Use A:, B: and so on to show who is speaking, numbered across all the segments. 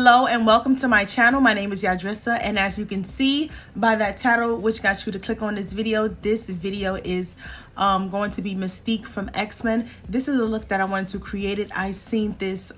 A: Hello and welcome to my channel. My name is Yadrissa, and as you can see by that title which got you to click on this video is going to be Mystique from X-Men. This is a look that I wanted to create it. I seen this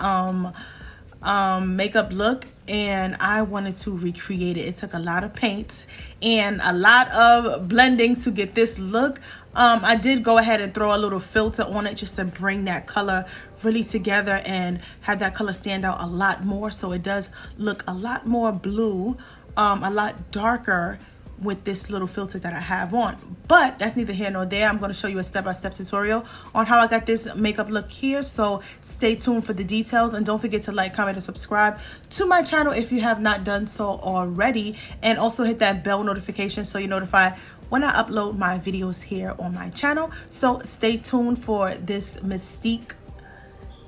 A: makeup look and I wanted to recreate it. It took a lot of paint and a lot of blending to get this look. I did go ahead and throw a little filter on it just to bring that color really together and have that color stand out a lot more, so it does look a lot more blue, a lot darker with this little filter that I have on. But that's neither here nor there. I'm going to show you a step-by-step tutorial on how I got this makeup look here, so stay tuned for the details, and don't forget to like, comment, and subscribe to my channel if you have not done so already, and also hit that bell notification so you're notified when I upload my videos here on my channel. So stay tuned for this Mystique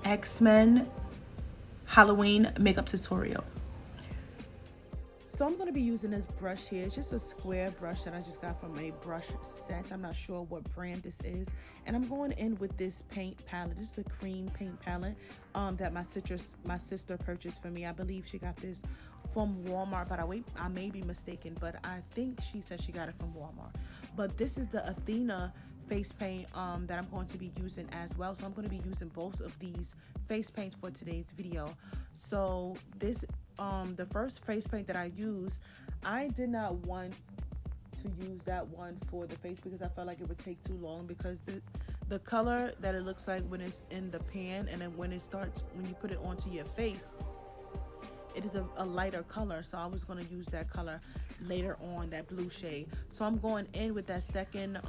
A: X-Men Halloween makeup tutorial. So I'm going to be using this brush here. It's just a square brush that I just got from a brush set. I'm not sure what brand this is. And I'm going in with this paint palette. This is a cream paint palette that my sister purchased for me. I believe she got this from Walmart, but I may be mistaken, but I think she said she got it from Walmart. But this is the Athena face paint that I'm going to be using as well. So I'm going to be using both of these face paints for today's video. So this the first face paint that I use, I did not want to use that one for the face because I felt like it would take too long, because the color that it looks like when it's in the pan and then when you put it onto your face, it is a lighter color. So I was going to use that color later on, that blue shade. So I'm going in with that second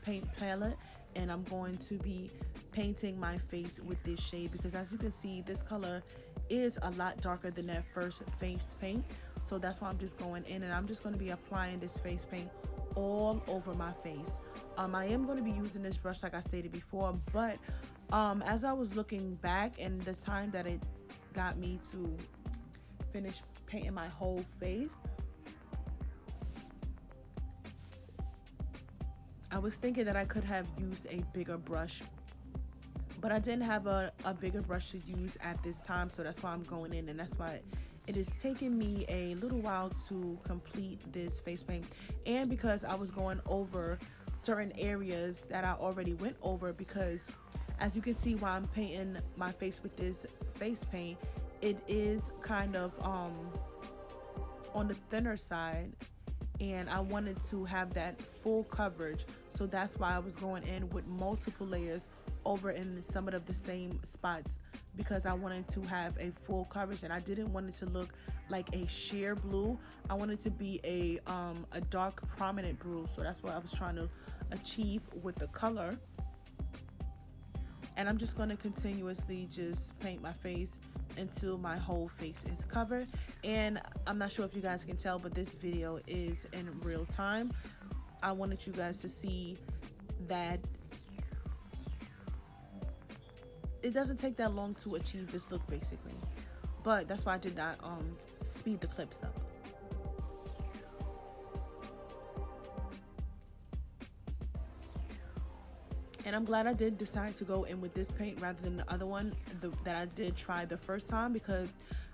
A: paint palette, and I'm going to be painting my face with this shade, because as you can see, this color is a lot darker than that first face paint. So that's why I'm just going in, and I'm just going to be applying this face paint all over my face. I am going to be using this brush like I stated before, but as I was looking back and the time that it got me to finish painting my whole face, I was thinking that I could have used a bigger brush, but I didn't have a bigger brush to use at this time. So that's why I'm going in, and that's why it is taking me a little while to complete this face paint. And because I was going over certain areas that I already went over, because as you can see while I'm painting my face with this face paint, it is kind of on the thinner side, and I wanted to have that full coverage. So that's why I was going in with multiple layers over in some of the same spots, because I wanted to have a full coverage, and I didn't want it to look like a sheer blue. I wanted it to be a dark prominent blue. So that's what I was trying to achieve with the color. And I'm just going to continuously just paint my face until my whole face is covered. And I'm not sure if you guys can tell, but this video is in real time. I wanted you guys to see that it doesn't take that long to achieve this look, basically. But that's why I did not speed the clips up. And I'm glad I did decide to go in with this paint rather than the other one that I did try the first time, because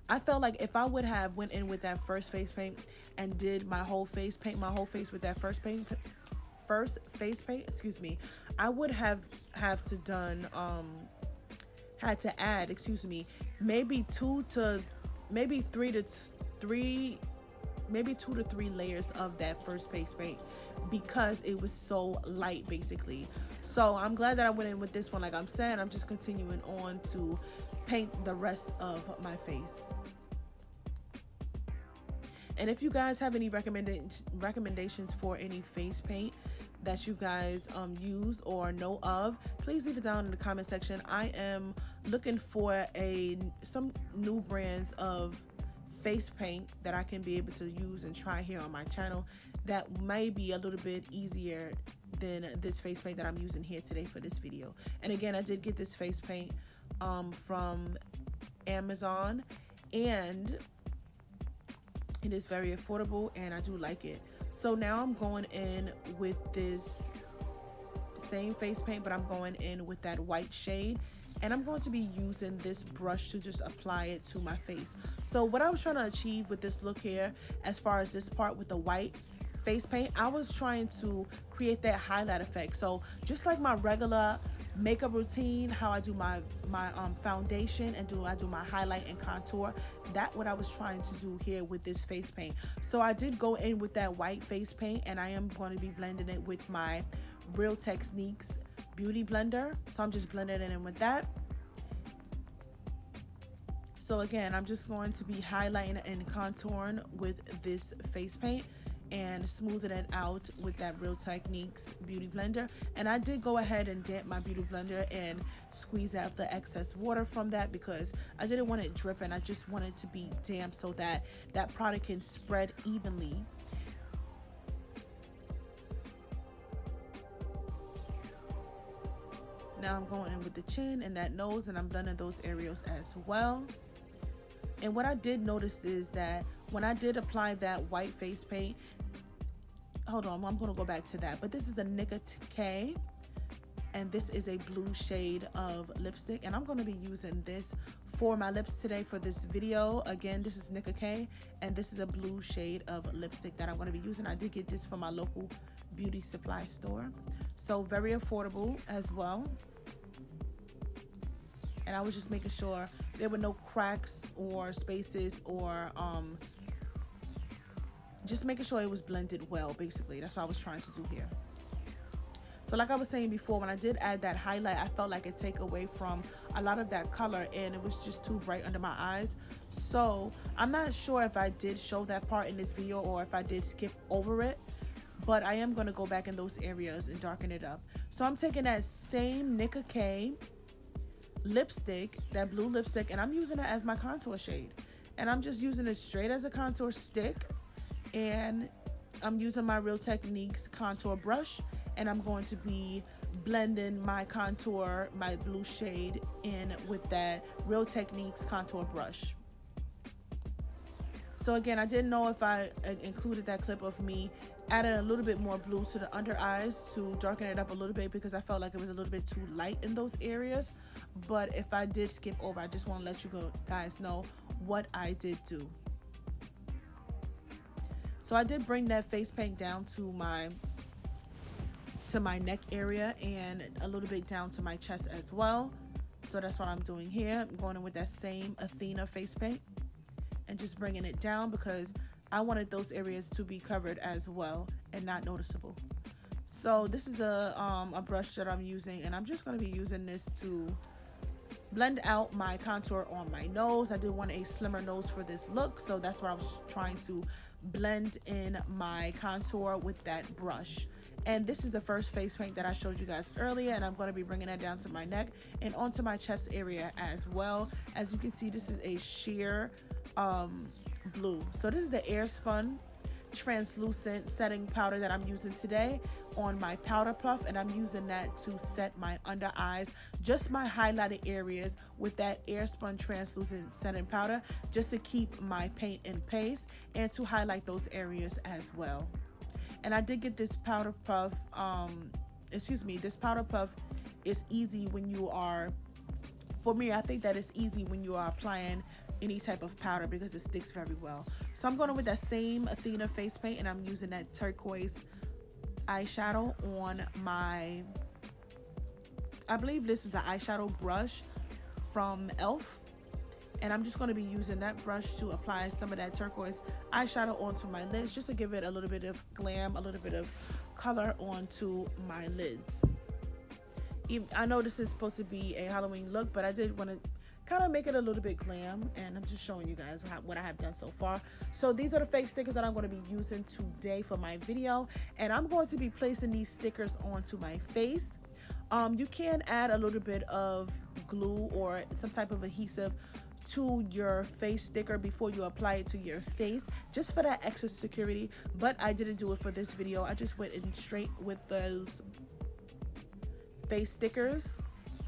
A: I felt like if I would have went in with that first face paint and did my whole face, paint my whole face with that first face paint, excuse me, I would have to done had to add, maybe two to three layers of that first face paint, because it was so light, basically. So I'm glad that I went in with this one. Like I'm saying, I'm just continuing on to paint the rest of my face. And if you guys have any recommendations for any face paint that you guys use or know of, please leave it down in the comment section. I am looking for some new brands of face paint that I can be able to use and try here on my channel that may be a little bit easier than this face paint that I'm using here today for this video. And again, I did get this face paint from Amazon, and it is very affordable and I do like it. So now I'm going in with this same face paint, but I'm going in with that white shade, and I'm going to be using this brush to just apply it to my face. So what I was trying to achieve with this look here, as far as this part with the white face paint, I was trying to create that highlight effect. So just like my regular makeup routine, how I do my foundation and I do my highlight and contour, that's what I was trying to do here with this face paint. So I did go in with that white face paint, and I am going to be blending it with my Real Techniques beauty blender. So I'm just blending it in with that. So again, I'm just going to be highlighting and contouring with this face paint and smoothing it out with that Real Techniques beauty blender. And I did go ahead and damp my beauty blender and squeeze out the excess water from that, because I didn't want it dripping. I just wanted it to be damp so that that product can spread evenly. Now I'm going in with the chin and that nose, and I'm blending those areas as well. And what I did notice is that when I did apply that white face paint, hold on, I'm going to go back to that. But this is the Nicka K, and this is a blue shade of lipstick, and I'm going to be using this for my lips today for this video. Again, this is Nicka K, and this is a blue shade of lipstick that I'm going to be using. I did get this from my local beauty supply store, so very affordable as well. And I was just making sure there were no cracks or spaces, or just making sure it was blended well. Basically, that's what I was trying to do here. So like I was saying before, when I did add that highlight, I felt like it take away from a lot of that color, and it was just too bright under my eyes. So I'm not sure if I did show that part in this video or if I did skip over it, but I am going to go back in those areas and darken it up. So I'm taking that same Nicka K lipstick, that blue lipstick, and I'm using it as my contour shade. And I'm just using it straight as a contour stick, and I'm using my Real Techniques contour brush, and I'm going to be blending my contour, my blue shade, in with that Real Techniques contour brush. So again, I didn't know if I included that clip of me adding a little bit more blue to the under eyes to darken it up a little bit, because I felt like it was a little bit too light in those areas. But if I did skip over, I just want to let you guys know what I did do. So I did bring that face paint down to my neck area and a little bit down to my chest as well. So that's what I'm doing here. I'm going in with that same Athena face paint and just bringing it down, because I wanted those areas to be covered as well and not noticeable. So this is a brush that I'm using, and I'm just going to be using this to blend out my contour on my nose. I did want a slimmer nose for this look, so that's why I was trying to blend in my contour with that brush. And this is the first face paint that I showed you guys earlier, and I'm going to be bringing that down to my neck and onto my chest area as well. As you can see, this is a sheer blue. So this is the Airspun translucent setting powder that I'm using today on my powder puff, and I'm using that to set my under eyes, just my highlighted areas, with that Airspun translucent setting powder, just to keep my paint in pace and to highlight those areas as well. And I did get this powder puff, this powder puff is easy when you are, for me, I think that it's easy when you are applying any type of powder, because it sticks very well. So I'm going with that same Athena face paint, and I'm using that turquoise eyeshadow on my, I believe this is an eyeshadow brush from e.l.f. And I'm just going to be using that brush to apply some of that turquoise eyeshadow onto my lids, just to give it a little bit of glam, a little bit of color onto my lids. I know this is supposed to be a Halloween look, but I did want to kind of make it a little bit glam, and I'm just showing you guys what I have done so far. So these are the fake stickers that I'm going to be using today for my video, and I'm going to be placing these stickers onto my face. You can add a little bit of glue or some type of adhesive to your face sticker before you apply it to your face, just for that extra security, but I didn't do it for this video. I just went in straight with those face stickers,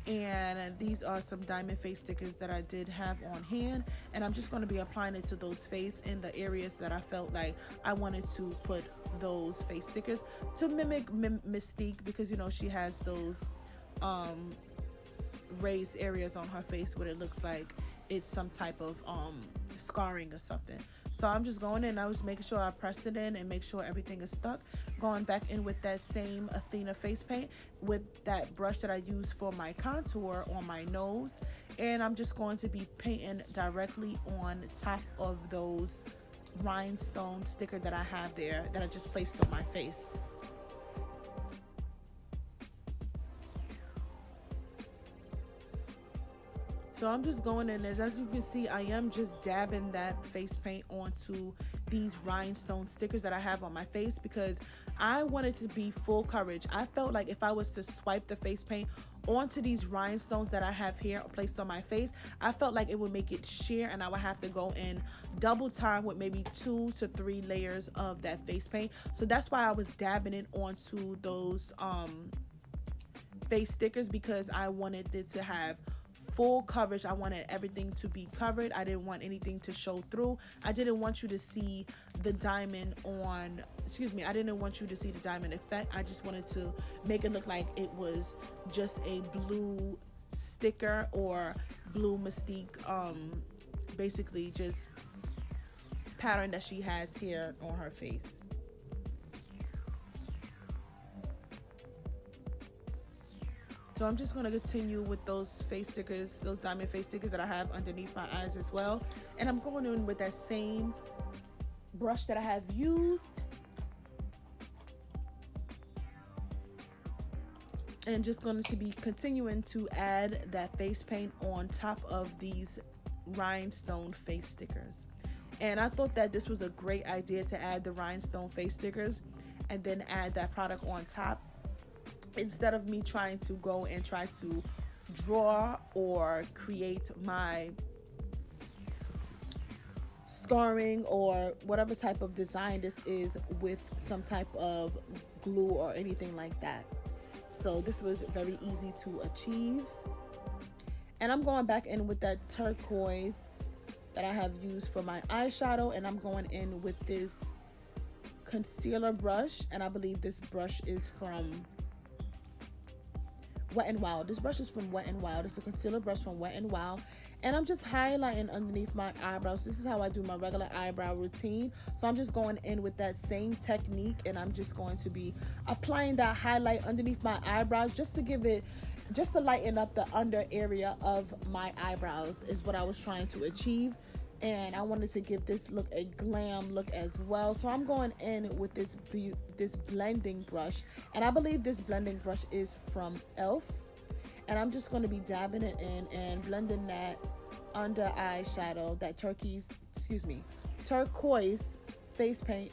A: and these are some diamond face stickers that I did have on hand, and I'm just going to be applying it to those face in the areas that I felt like I wanted to put those face stickers to mimic Mystique, because you know she has those raised areas on her face where it looks like it's some type of scarring or something. So I'm just going in, I was making sure I pressed it in and make sure everything is stuck. Going back in with that same Athena face paint with that brush that I used for my contour on my nose. And I'm just going to be painting directly on top of those rhinestone sticker that I have there that I just placed on my face. So I'm just going in there. As you can see, I am just dabbing that face paint onto these rhinestone stickers that I have on my face because I want it to be full coverage. I felt like if I was to swipe the face paint onto these rhinestones that I have here placed on my face, I felt like it would make it sheer and I would have to go in double time with maybe 2 to 3 layers of that face paint. So that's why I was dabbing it onto those face stickers, because I wanted it to have full coverage. I wanted everything to be covered. I didn't want anything to show through. I didn't want you to see the diamond on, I didn't want you to see the diamond effect. I just wanted to make it look like it was just a blue sticker or blue Mystique, basically just pattern that she has here on her face. So I'm just going to continue with those face stickers, those diamond face stickers that I have underneath my eyes as well. And I'm going in with that same brush that I have used. And just going to be continuing to add that face paint on top of these rhinestone face stickers. And I thought that this was a great idea to add the rhinestone face stickers and then add that product on top, instead of me trying to go and try to draw or create my scarring or whatever type of design this is with some type of glue or anything like that. So this was very easy to achieve. And I'm going back in with that turquoise that I have used for my eyeshadow, and I'm going in with this concealer brush, and I believe this brush is from Wet n Wild. This brush is from Wet n Wild. It's a concealer brush from Wet n Wild. And I'm just highlighting underneath my eyebrows. This is how I do my regular eyebrow routine. So I'm just going in with that same technique, and I'm just going to be applying that highlight underneath my eyebrows just to lighten up the under area of my eyebrows is what I was trying to achieve. And I wanted to give this look a glam look as well. So I'm going in with this blending brush, and I believe this blending brush is from e.l.f. And I'm just going to be dabbing it in and blending that under eyeshadow, that turquoise face paint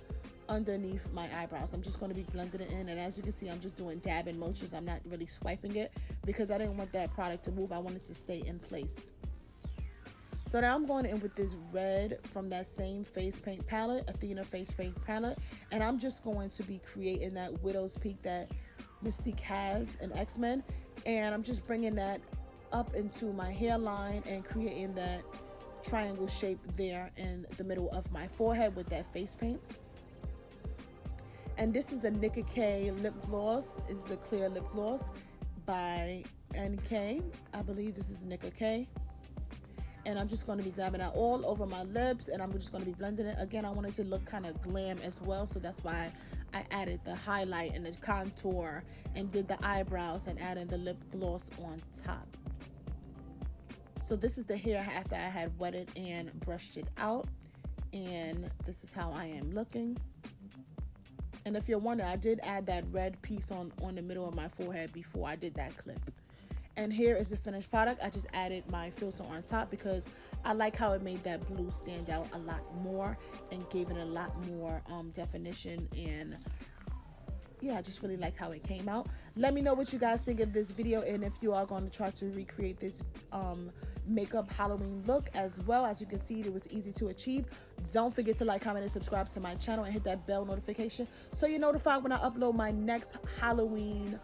A: underneath my eyebrows. I'm just going to be blending it in, and as you can see, I'm just doing dabbing motions. I'm not really swiping it because I didn't want that product to move. I wanted to stay in place. So now I'm going in with this red from that same face paint palette, Athena face paint palette, and I'm just going to be creating that widow's peak that Mystique has in X-Men, and I'm just bringing that up into my hairline and creating that triangle shape there in the middle of my forehead with that face paint. And this is a Nicka K lip gloss. It's a clear lip gloss by NK. I believe this is Nicka K. And I'm just going to be dabbing it all over my lips, and I'm just going to be blending it. Again, I wanted to look kind of glam as well, so that's why I added the highlight and the contour and did the eyebrows and added the lip gloss on top. So this is the hair after I had wetted and brushed it out, and this is how I am looking. And if you're wondering, I did add that red piece on the middle of my forehead before I did that clip. And here is the finished product. I just added my filter on top because I like how it made that blue stand out a lot more and gave it a lot more definition. And yeah, I just really like how it came out. Let me know what you guys think of this video, and if you are going to try to recreate this makeup Halloween look as well. As you can see, it was easy to achieve. Don't forget to like, comment, and subscribe to my channel and hit that bell notification so you're notified when I upload my next Halloween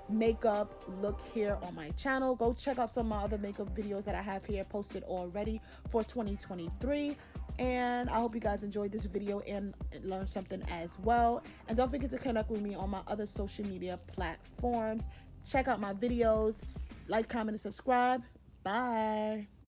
A: makeup look here on my channel. Go check out some of my other makeup videos that I have here posted already for 2023. And I hope you guys enjoyed this video and learned something as well. And don't forget to connect with me on my other social media platforms. Check out my videos Like, comment, and subscribe. Bye.